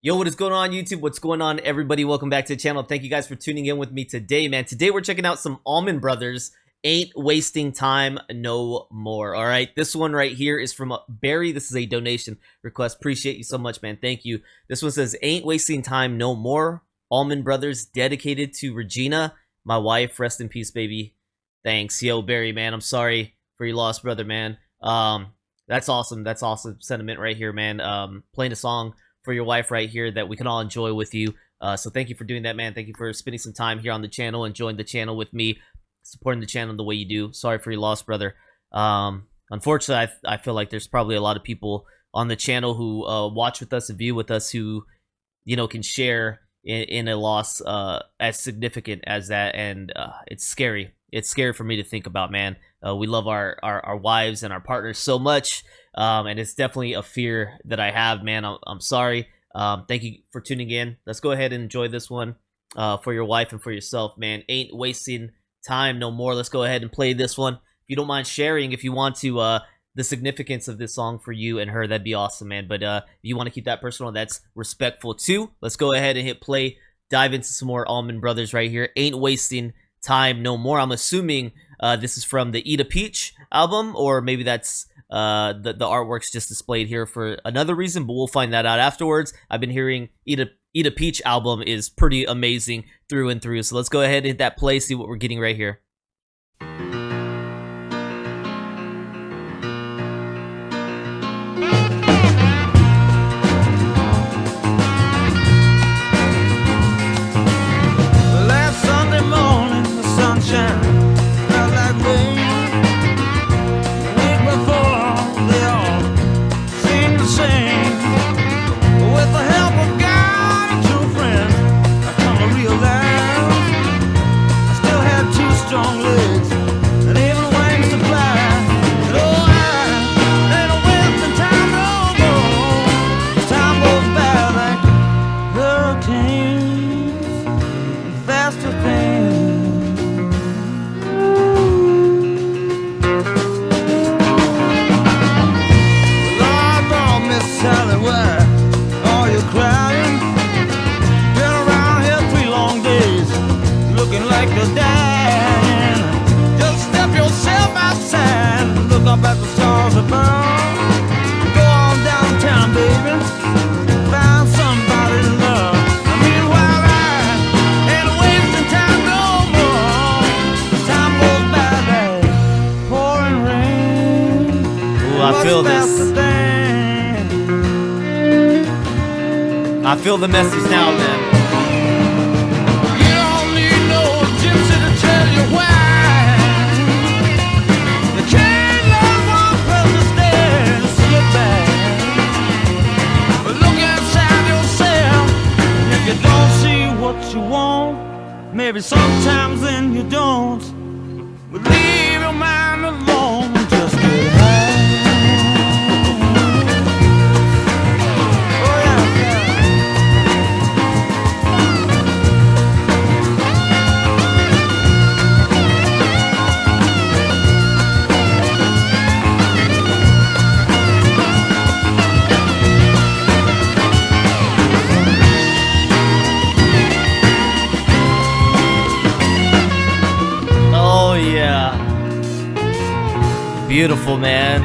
Yo, what is going on, YouTube? What's going on, everybody? Welcome back to the channel. Thank you guys for tuning in with me today, man. Today we're checking out some Allman Brothers. Ain't Wasting Time No More. All right, this one right here is from Barry. This is a donation request. Appreciate you so much, man. Thank you. This one says, Ain't Wasting Time No More. Allman Brothers, dedicated to Regina, my wife. Rest in peace, baby. Thanks. Yo, Barry, man. I'm sorry for your loss, brother, man. That's awesome. That's awesome sentiment right here, man. Playing a song for your wife right here that we can all enjoy with you. So thank you for doing that, man. Thank you for spending some time here on the channel, enjoying the channel with me, supporting the channel the way you do. Sorry for your loss, brother. Unfortunately, I feel like there's probably a lot of people on the channel who watch with us and view with us who, you know, can share in a loss as significant as that, and it's scary. It's scary for me to think about, man. We love our wives and our partners so much, and it's definitely a fear that I have, man. I'm sorry. Thank you for tuning in. Let's go ahead and enjoy this one for your wife and for yourself, man. Ain't Wasting Time No More. Let's go ahead and play this one. If you don't mind sharing, if you want to, the significance of this song for you and her, that'd be awesome, man. But if you want to keep that personal, that's respectful too. Let's go ahead and hit play. Dive into some more Allman Brothers right here. Ain't Wasting Time No More. I'm assuming this is from the Eat a Peach album, or maybe that's the artwork's just displayed here for another reason, but we'll find that out afterwards. I've been hearing Eat a Peach album is pretty amazing through and through. So let's go ahead and hit that play, see what we're getting right here. Last Sunday morning, the sunshine felt like rain. The week before, they all seemed the same. With the help of God and two friends, I come to realize I still had two strong legs and even wings to fly. And oh, I ain't wasting time no more. Time goes by like hurricanes and faster things. Lord, Lord, Miss Sally, why are you crying? Been around here 3 long days, looking like you're dying. Just step yourself outside, look up at the stars above. Go on downtown, baby, find somebody to love. Meanwhile, I ain't wasting time no more. Time goes by like pouring rain. Ooh, I feel this. I feel the message now, man. You don't need no gypsy to tell you why. You can't let one person stand and slip back. But look inside yourself. If you don't see what you want, maybe sometimes then you don't. But leave your mind alone, just get high. Oh yeah, yeah. Oh yeah, beautiful, man.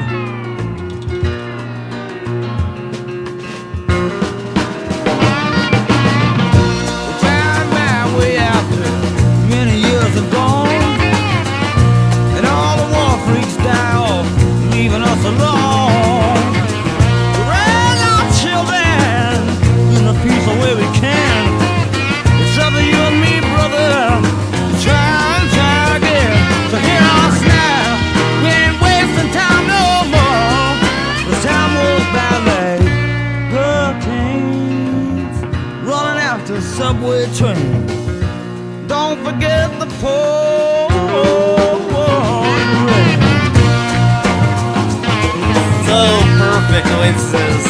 Found my way out there many years ago, and all the war freaks die off, leaving us alone. Raise our children in the peaceful way we can. It's up to you and me, brother, to try and try again. So hear us now, we ain't wasting time no more. The time goes by like hurricanes running after subway trains. Don't forget the pouring rain. So perfect the way it says.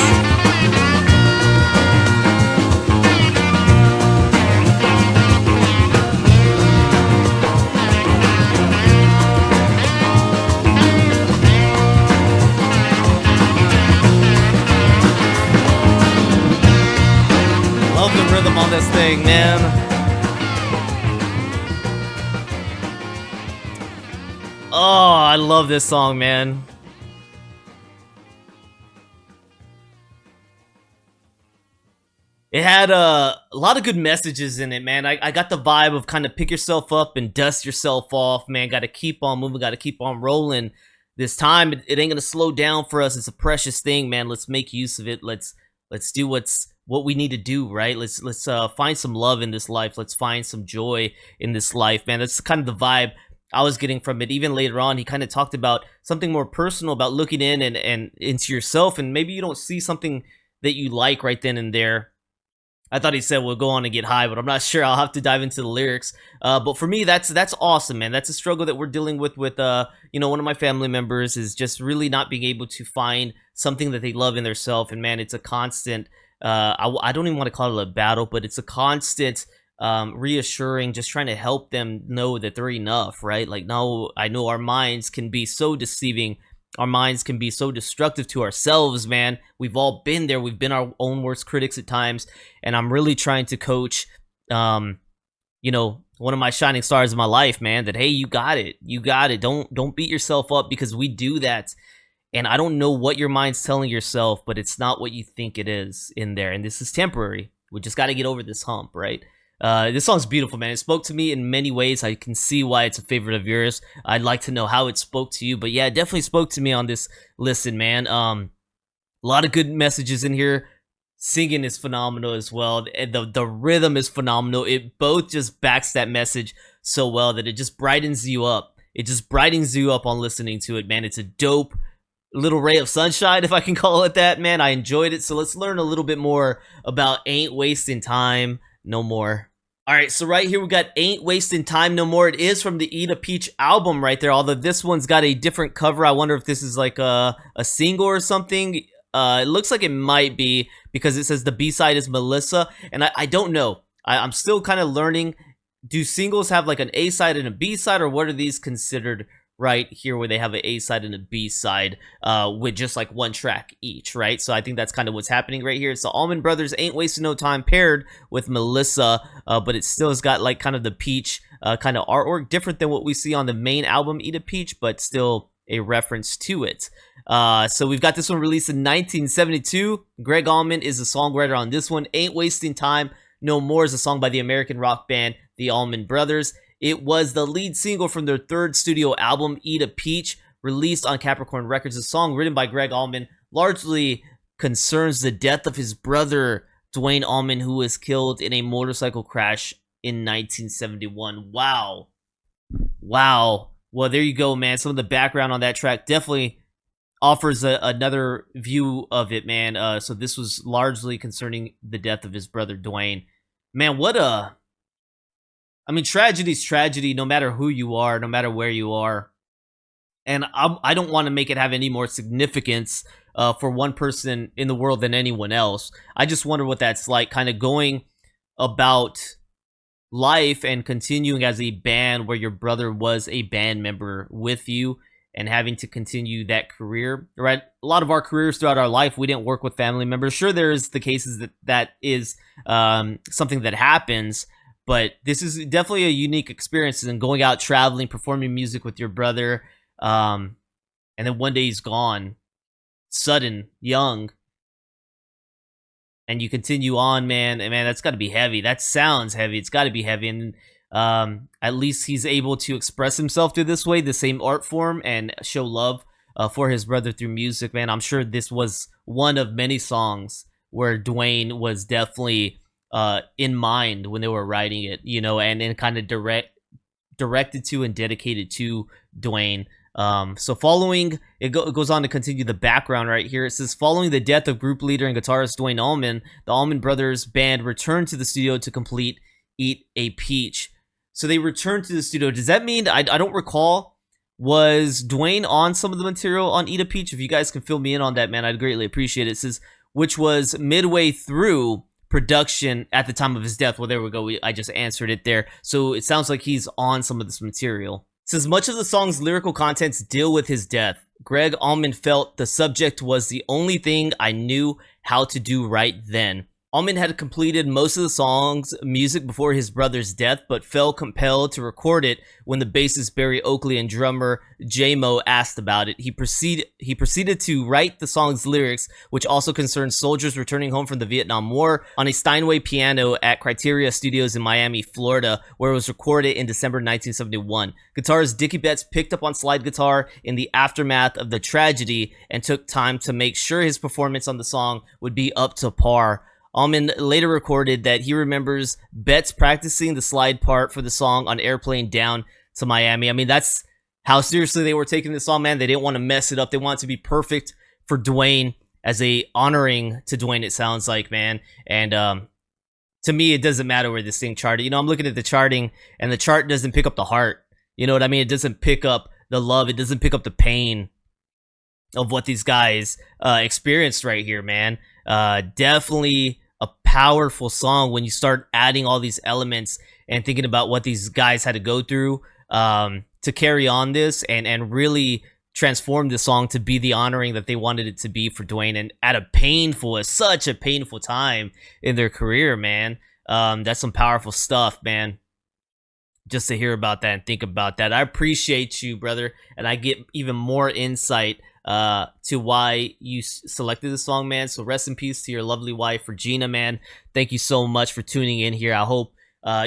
love the rhythm on this thing, man. Oh, I love this song, man. It had a lot of good messages in it, man. I got the vibe of kind of pick yourself up and dust yourself off, man. Got to keep on moving, got to keep on rolling. This time, it ain't gonna slow down for us. It's a precious thing, man. Let's make use of it. Let's do what we need to do, right? Let's find some love in this life. Let's find some joy in this life, man. That's kind of the vibe I was getting from it. Even later on, he kind of talked about something more personal, about looking in and into yourself, and maybe you don't see something that you like right then and there. I thought he said we'll go on and get high, but I'm not sure. I'll have to dive into the lyrics. But for me, that's awesome, man. That's a struggle that we're dealing with one of my family members is just really not being able to find something that they love in themselves. And man, it's a constant. I don't even want to call it a battle, but it's a constant reassuring, just trying to help them know that they're enough, right? Like, no, I know our minds can be so deceiving. Our minds can be so destructive to ourselves, man. We've all been there. We've been our own worst critics at times. And I'm really trying to coach, one of my shining stars in my life, man, that, hey, you got it. You got it. Don't beat yourself up, because we do that. And I don't know what your mind's telling yourself, but it's not what you think it is in there. And this is temporary. We just got to get over this hump, right? This song's beautiful, man. It spoke to me in many ways. I can see why it's a favorite of yours. I'd like to know how it spoke to you, but yeah, it definitely spoke to me on this listen, man. A lot of good messages in here. Singing is phenomenal as well. The rhythm is phenomenal. It both just backs that message so well that it just brightens you up. It just brightens you up on listening to it, man. It's a dope little ray of sunshine, if I can call it that, man. I enjoyed it. So let's learn a little bit more about Ain't Wasting Time No More. All right, so right here we got Ain't Wasting Time No More. It is from the Eat a Peach album right there, although this one's got a different cover. I wonder if this is like a single or something. It looks like it might be, because it says the B-side is Melissa, and I don't know. I'm still kind of learning. Do singles have like an A-side and a B-side, or what are these considered right here, where they have an A-side and a B-side with just like one track each, right? So I think that's kind of what's happening right here. So Allman Brothers, Ain't Wasting No Time, paired with Melissa, but it still has got like kind of the peach kind of artwork, different than what we see on the main album Eat a Peach, but still a reference to it. So we've got this one released in 1972. Greg Allman is the songwriter on this one. Ain't Wasting Time No More is a song by the American rock band the Allman Brothers. It was the lead single from their third studio album, Eat a Peach, released on Capricorn Records. The song, written by Greg Allman, largely concerns the death of his brother, Dwayne Allman, who was killed in a motorcycle crash in 1971. Wow. Well, there you go, man. Some of the background on that track definitely offers another view of it, man. So this was largely concerning the death of his brother, Dwayne. Man, tragedy's tragedy, no matter who you are, no matter where you are. And I don't want to make it have any more significance for one person in the world than anyone else. I just wonder what that's like, kind of going about life and continuing as a band where your brother was a band member with you and having to continue that career, right? A lot of our careers throughout our life, we didn't work with family members. Sure, there's the cases that is something that happens, but this is definitely a unique experience, and going out traveling, performing music with your brother, and then one day he's gone, sudden, young, and you continue on, man. And man, that's got to be heavy. That sounds heavy. It's got to be heavy. And at least he's able to express himself through this way, the same art form, and show love for his brother through music, man. I'm sure this was one of many songs where Dwayne was definitely in mind when they were writing it, and kind of directed to and dedicated to Dwayne. So following, it goes on to continue the background right here. It says, following the death of group leader and guitarist Dwayne Allman, the Allman Brothers band returned to the studio to complete Eat a Peach. So they returned to the studio. Does that mean, I don't recall, was Dwayne on some of the material on Eat a Peach? If you guys can fill me in on that, man, I'd greatly appreciate it. It says, which was midway through production at the time of his death. Well, there we go. I just answered it there. So it sounds like he's on some of this material. It says, much of the song's lyrical contents deal with his death. Greg Allman felt the subject was the only thing I knew how to do right then. Allman had completed most of the song's music before his brother's death, but felt compelled to record it when the bassist Barry Oakley and drummer J-Mo asked about it. He proceeded to write the song's lyrics, which also concerned soldiers returning home from the Vietnam War, on a Steinway piano at Criteria Studios in Miami, Florida, where it was recorded in December 1971. Guitarist Dickie Betts picked up on slide guitar in the aftermath of the tragedy and took time to make sure his performance on the song would be up to par. Allman later recorded that he remembers Betts practicing the slide part for the song on airplane down to Miami. I mean, that's how seriously they were taking this song, man. They didn't want to mess it up. They wanted it to be perfect for Dwayne, as a honoring to Dwayne, it sounds like, man. And to me, it doesn't matter where this thing charted. You know, I'm looking at the charting, and the chart doesn't pick up the heart. You know what I mean? It doesn't pick up the love. It doesn't pick up the pain of what these guys experienced right here, man. Definitely a powerful song when you start adding all these elements and thinking about what these guys had to go through to carry on this and really transform the song to be the honoring that they wanted it to be for Dwayne, and at such a painful time in their career, man. That's some powerful stuff, man. Just to hear about that and think about that. I appreciate you, brother, and I get even more insight to why you selected the song, man. So rest in peace to your lovely wife, Regina, man. Thank you so much for tuning in here. I hope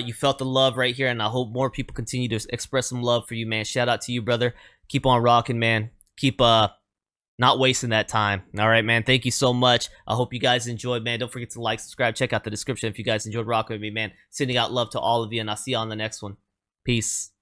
you felt the love right here, and I hope more people continue to express some love for you, man. Shout out to you, brother. Keep on rocking, man. Keep not wasting that time. All right, man. Thank you so much. I hope you guys enjoyed, man. Don't forget to like, subscribe, check out the description if you guys enjoyed rocking with me, man. Sending out love to all of you, and I'll see you on the next one. Peace.